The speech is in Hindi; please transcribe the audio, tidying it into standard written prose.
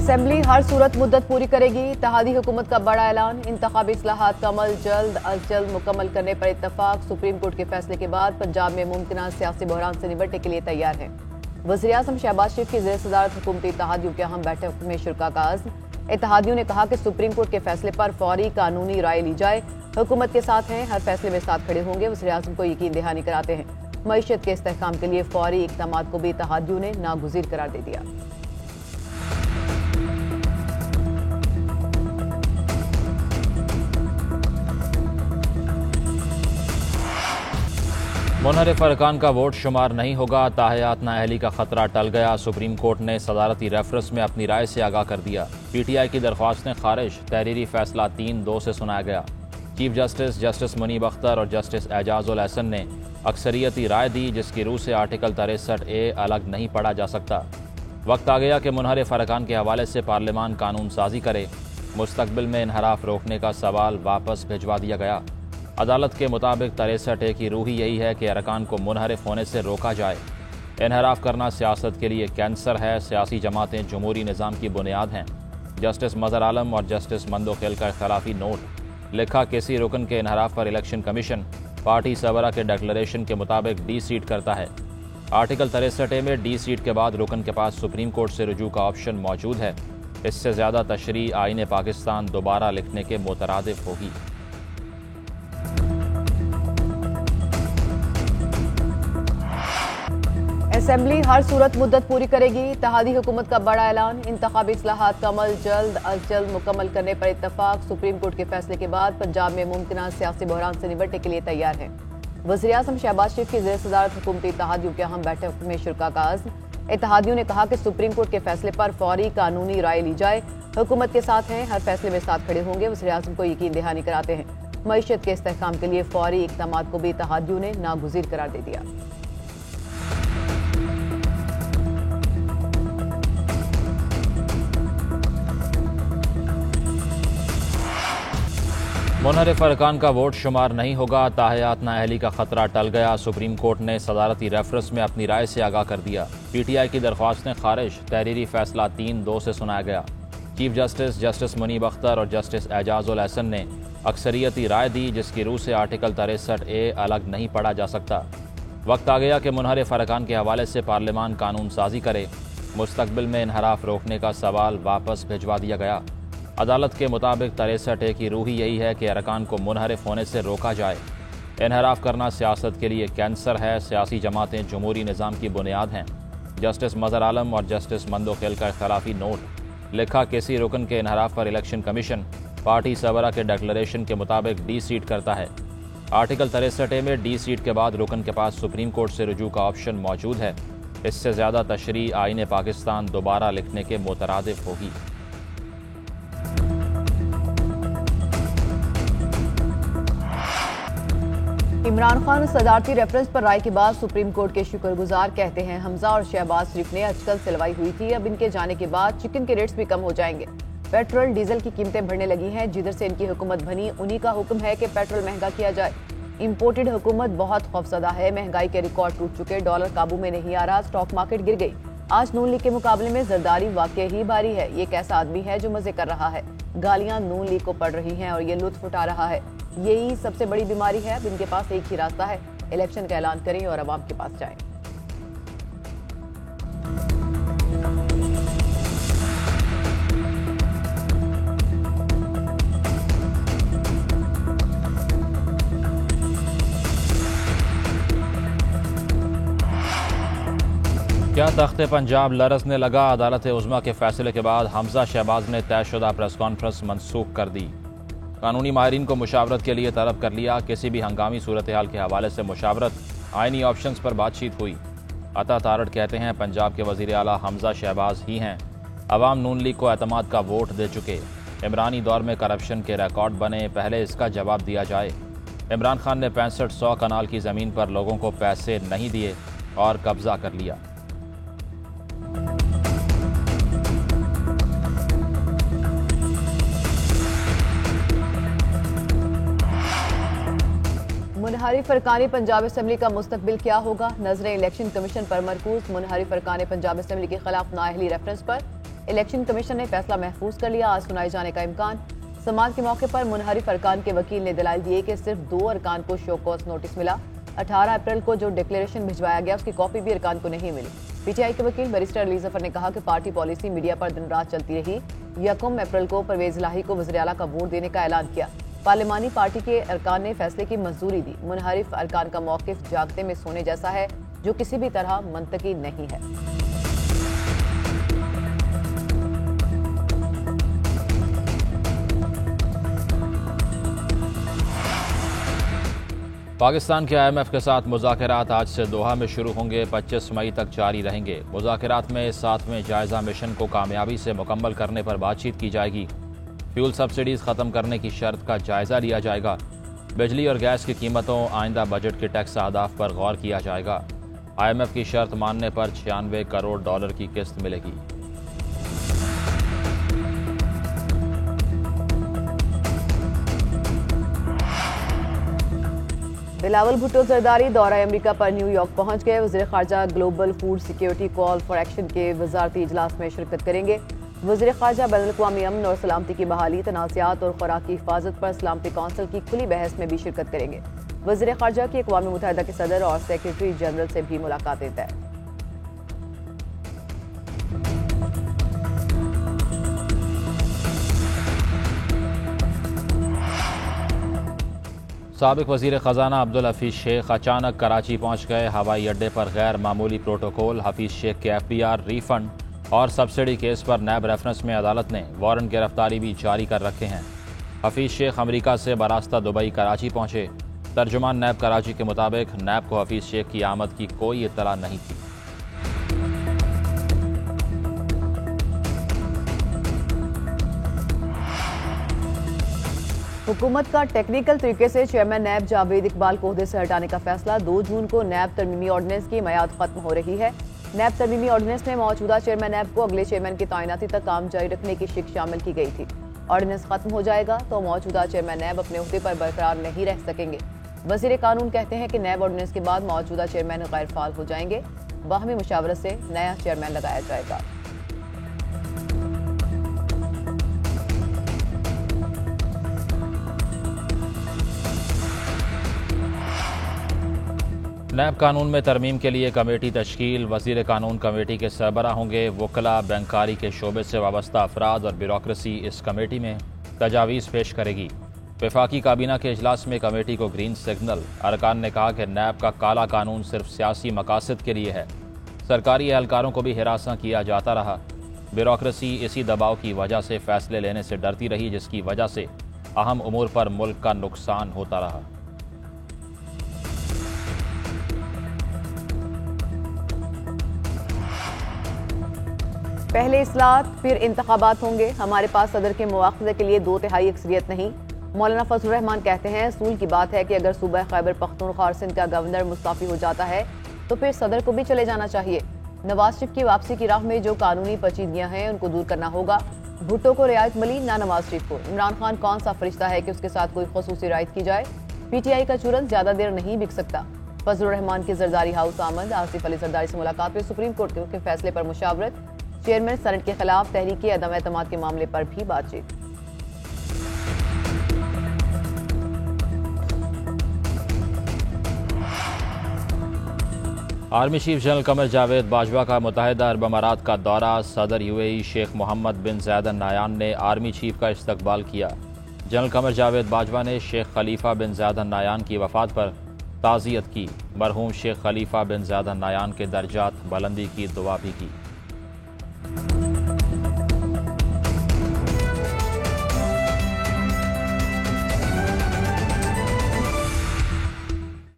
असेंबली हर सूरत मुद्दत पूरी करेगी। इत्तेहादी हुकूमत का बड़ा ऐलान। इंतखाबी इस्लाहात का अमल जल्द अज जल्द मुकम्मल करने पर इत्तफाक। सुप्रीम कोर्ट के फैसले के बाद पंजाब में मुमकिन सियासी बहरान से निपटने के लिए तैयार है। वज़ीर-ए-आज़म शहबाज शरीफ की ज़ेर सदारत हुकूमती इत्तेहादियों की अहम बैठक में शुरका का आज़्म। इत्तेहादियों ने कहा कि सुप्रीम कोर्ट के फैसले पर फौरी कानूनी राय ली जाए। हुकूमत के साथ हैं, हर फैसले में साथ खड़े होंगे। वज़ीर-ए-आज़म को यकीन दहानी कराते हैं। मईशत के इस्तेहकाम के लिए फौरी इक़दामात को भी इत्तेहादियों ने नागुज़ीर करार दे दिया। मुनहरिफ अरकान का वोट शुमार नहीं होगा। ताहयात नाअहली का खतरा टल गया। सुप्रीम कोर्ट ने सदारती रेफरेंस में अपनी राय से आगाह कर दिया। PTI की दरख्वास्तें खारिज। तहरीरी फैसला 3-2 से सुनाया गया। Chief justice justice Muneeb Akhtar और जस्टिस एजाजुल एहसन ने अक्सरियती राय दी, जिसकी रूह से आर्टिकल 63A अलग नहीं पढ़ा जा सकता। वक्त आ गया कि मुनहरिफ अरकान के हवाले से पार्लियामान कानून साजी करे। मुस्तकबिल में इनहराफ रोकने का सवाल वापस भिजवा दिया गया। अदालत के मुताबिक 63A की रूह ही यही है कि अरकान को मुनहरिफ होने से रोका जाए। इनहराफ करना सियासत के लिए कैंसर है। सियासी जमातें जमहूरी निज़ाम की बुनियाद हैं। जस्टिस मज़हर आलम और जस्टिस मंदोखेल का खिलाफी नोट। लिखा, किसी रुकन के इनहराफ पर इलेक्शन कमीशन पार्टी सरबराह के डिक्लेरेशन के मुताबिक डी सीट करता है। आर्टिकल 63A में डी सीट के बाद रुकन के पास सुप्रीम कोर्ट से रुजू का ऑप्शन मौजूद है। इससे ज़्यादा तशरीह आईन पाकिस्तान दोबारा लिखने के मुतरादिफ होगी। असेंबली हर सूरत मुद्दत पूरी करेगी। इत्तेहादी हुकूमत का बड़ा ऐलान। इंतखाबी इस्लाहात का अमल जल्द अज जल्द मुकम्मल करने पर इत्तफाक। सुप्रीम कोर्ट के फैसले के बाद पंजाब में मुमकिन सियासी बहरान से निपटने के लिए तैयार है। वज़ीर-ए-आज़म शहबाज शरीफ की ज़ेर सदारत हुकूमती इत्तेहादियों की अहम बैठक में शुरका का आज़्म। इत्तेहादियों ने कहा कि सुप्रीम कोर्ट के फैसले पर फौरी कानूनी राय ली जाए। हुकूमत के साथ हैं, हर फैसले में साथ खड़े होंगे। वज़ीर-ए-आज़म को यकीन दहानी कराते हैं। मईशत के इस्तेहकाम के लिए फौरी इक़दामात को भी इत्तेहादियों ने नागुज़ीर करार दे दिया। मुनहरिफ अरकान का वोट शुमार नहीं होगा। ताहयात नाअहली का खतरा टल गया। सुप्रीम कोर्ट ने सदारती रेफरेंस में अपनी राय से आगाह कर दिया। PTI की दरख्वास्तें खारिज। तहरीरी फैसला 3-2 से सुनाया गया। Chief justice justice Muneeb Akhtar और जस्टिस एजाजुल एहसन ने अक्सरियती राय दी, जिसकी रूह से आर्टिकल 63A अलग नहीं पढ़ा जा सकता। वक्त आ गया कि मुनहरिफ अरकान के हवाले से पार्लियामान कानून साजी करे। मुस्तकबिल में इनहराफ रोकने का सवाल वापस भिजवा दिया गया। अदालत के मुताबिक 63A की रूह ही यही है कि अरकान को मुनहरिफ होने से रोका जाए। इनहराफ करना सियासत के लिए कैंसर है। सियासी जमातें जमहूरी निज़ाम की बुनियाद हैं। जस्टिस मज़हर आलम और जस्टिस मंदोखेल का खिलाफी नोट। लिखा, किसी रुकन के इनहराफ पर इलेक्शन कमीशन पार्टी सरबराह के डिक्लेरेशन के मुताबिक डी सीट करता है। आर्टिकल 63A में डी सीट के बाद रुकन के पास सुप्रीम कोर्ट से रुजू का ऑप्शन मौजूद है। इससे ज़्यादा तशरीह आईन पाकिस्तान दोबारा लिखने के मुतरादिफ होगी। इमरान खान सदारती रेफरेंस पर राय के बाद सुप्रीम कोर्ट के शुक्रगुजार। कहते हैं, हमजा और शहबाज शरीफ ने अचकल से लड़ाई हुई थी। अब इनके जाने के बाद चिकन के रेट्स भी कम हो जाएंगे। पेट्रोल डीजल की कीमतें बढ़ने लगी हैं। जिधर से इनकी हुकूमत बनी, उन्हीं का हुक्म है कि पेट्रोल महंगा किया जाए। इंपोर्टेड हुकूमत बहुत खौफजदा है। महंगाई के रिकॉर्ड टूट चुके। डॉलर काबू में नहीं आ रहा। स्टॉक मार्केट गिर गई। आज नून लीग के मुकाबले में जरदारी वाकई ही भारी है। ये कैसा आदमी है जो मजे कर रहा है। गालियां नून लीग को पड़ रही हैं और ये लुत्फ उठा रहा है। यही सबसे बड़ी बीमारी है। अब इनके पास एक ही रास्ता है, इलेक्शन का ऐलान करें और अवाम के पास जाएं। क्या तख्ते पंजाब लरसने लगा। अदालत उज़्मा के फैसले के बाद हमजा शहबाज ने तयशुदा प्रेस कॉन्फ्रेंस मनसूख कर दी। कानूनी माहिरीन को मुशावरत के लिए तलब कर लिया। किसी भी हंगामी सूरत हाल के हवाले से मुशावरत, आइनी ऑप्शंस पर बातचीत हुई। अता तारड़ कहते हैं, पंजाब के वज़ीर आला हमजा शहबाज ही हैं। अवाम नून लीग को एतमाद का वोट दे चुके। इमरानी दौर में करप्शन के रिकॉर्ड बने, पहले इसका जवाब दिया जाए। इमरान खान ने 6500 कनाल की ज़मीन पर लोगों को पैसे नहीं दिए और कब्जा कर लिया। मुनहरिफ अरकान पंजाब असेंबली का मुस्तकबिल क्या होगा। नजरें इलेक्शन कमीशन पर मरकूज। मुनहरिफ अरकान पंजाब असेंबली के खिलाफ नाअहली रेफरेंस पर इलेक्शन कमीशन ने फैसला महफूज कर लिया, आज सुनाए जाने का इम्कान। समाअत के मौके पर मुनहरिफ अरकान के वकील ने दलाइल दिए कि सिर्फ 2 अरकान को शो कॉज नोटिस मिला। 18 अप्रैल को जो डिक्लेरेशन भिजवाया गया उसकी कॉपी भी अरकान को नहीं मिली। पीटीआई के वकील बैरिस्टर अली जफर ने कहा कि पार्टी पॉलिसी मीडिया पर दिन रात चलती रही। 1 अप्रैल को परवेज इलाही को वज़ीर आला का वोट देने का ऐलान किया। पार्लिमानी पार्टी के अरकान ने फैसले की मंजूरी दी। मुनहरिफ अरकान का मौकिफ जागते में सोने जैसा है, जो किसी भी तरह मंतकी नहीं है। पाकिस्तान के IMF के साथ मुज़ाकरात आज से दोहा में शुरू होंगे, 25 मई तक जारी रहेंगे। मुज़ाकरात में 7वें जायज़ा मिशन को कामयाबी से मुकम्मल करने पर बातचीत की जाएगी। फ्यूल सब्सिडीज़ ख़त्म करने की शर्त का जायज़ा लिया जाएगा। बिजली और गैस की कीमतों, आइंदा बजट के टैक्स अहदाफ पर गौर किया जाएगा। IMF की शर्त मानने पर $96 करोड़ की किस्त मिलेगी। बिलावल भुट्टो जरदारी दौरा अमेरिका पर न्यूयॉर्क पहुंच गए। वज़ीर ख़ारजा global food security call for action के वज़ारती इजलास में शिरकत करेंगे। वज़ीर ख़ारजा बैनुल-अक़वामी अमन और सलामती की बहाली, तनाज़ात और खुराक की हिफाजत पर सलामती कौंसिल की खुली बहस में भी शिरकत करेंगे। वज़ीर ख़ारजा की अक़वाम मुत्तहिदा के सदर और सेक्रेटरी जनरल से भी मुलाकातें तय। साबिक़ वज़ीर ख़जाना अब्दुल हफीज़ शेख अचानक कराची पहुँच गए। हवाई अड्डे पर गैर मामूली प्रोटोकॉल। हफीज़ शेख के FBR रिफंड और सब्सिडी केस पर नैब रेफरेंस में अदालत ने वारंट गिरफ्तारी भी जारी कर रखे हैं। हफीज़ शेख अमरीका से बरास्ता दुबई कराची पहुँचे। तर्जुमान नैब कराची के मुताबिक नैब को हफीज़ शेख की आमद की कोई इत्तला नहीं थी। हुकूमत का टेक्निकल तरीके से चेयरमैन नैब जावेद इकबाल को ओहदे से हटाने का फैसला। 2 जून को नैब तरमीमी ऑर्डिनेंस की मियाद खत्म हो रही है। नैब तरमीमी ऑर्डिनेंस में मौजूदा चेयरमैन नैब को अगले चेयरमैन की तैनाती तक काम जारी रखने की शिक शामिल की गई थी। ऑर्डिनेंस खत्म हो जाएगा तो मौजूदा चेयरमैन नैब अपने ओहदे पर बरकरार नहीं रह सकेंगे। वज़ीर कानून कहते हैं कि नैब ऑर्डिनेंस के बाद मौजूदा चेयरमैन गैर फाल हो जाएंगे। बाहमी मुशावरत से नया चेयरमैन लगाया जाएगा। नैब कानून में तरमीम के लिए कमेटी तश्कील। वज़ीर कानून कमेटी के सरबराह होंगे। वकला, बैंकारी के शोबे से वाबस्ता अफराद और ब्यूरोक्रेसी इस कमेटी में तजावीज़ पेश करेगी। वफाकी काबीना के इजलास में कमेटी को ग्रीन सिग्नल। अरकान ने कहा कि नैब का काला कानून सिर्फ सियासी मकासद के लिए है। सरकारी एहलकारों को भी हिरासा किया जाता रहा। ब्यूरोक्रेसी इसी दबाव की वजह से फैसले लेने से डरती रही, जिसकी वजह से अहम उमूर पर मुल्क का नुकसान होता रहा। पहले इस्लाहत फिर इंतखाबात होंगे। हमारे पास सदर के मुआखज़े के लिए 2/3 अक्सरियत नहीं। मौलाना फजलुर रहमान कहते हैं असूल की बात है कि अगर सूबा खैबर पख्तूनख्वा और सिंध का गवर्नर मुस्ताफी हो जाता है तो फिर सदर को भी चले जाना चाहिए। नवाज शरीफ की वापसी की राह में जो कानूनी पेचीदगियां हैं उनको दूर करना होगा। भुट्टो को रियायत मिली, ना नवाज शरीफ को। इमरान खान कौन सा फरिश्ता है कि उसके साथ कोई खुसूसी रियायत की जाए। PTI का चूरन ज्यादा देर नहीं बिक सकता। फजलुर रहमान की जरदारी हाउस आमद। आसिफ अली जरदारी से मुलाकात में सुप्रीम कोर्ट के फैसले पर मुशावरत। चेयरमैन सेनेट के खिलाफ तहरीक अदम एतमाद के मामले पर भी बातचीत। Army chief general Qamar Javed Bajwa का मुत्तहिदा अरब अमारात का दौरा। सदर UAE शेख मोहम्मद बिन ज़ायद अल नायान ने आर्मी चीफ का इस्तकबाल किया। जनरल कमर जावेद बाजवा ने शेख खलीफा बिन ज़ायद अल नायान की वफ़ात पर ताज़ियत की। मरहूम शेख खलीफा बिन ज़ायद अल नायान के दर्जात बुलंदी की दुआ भी की।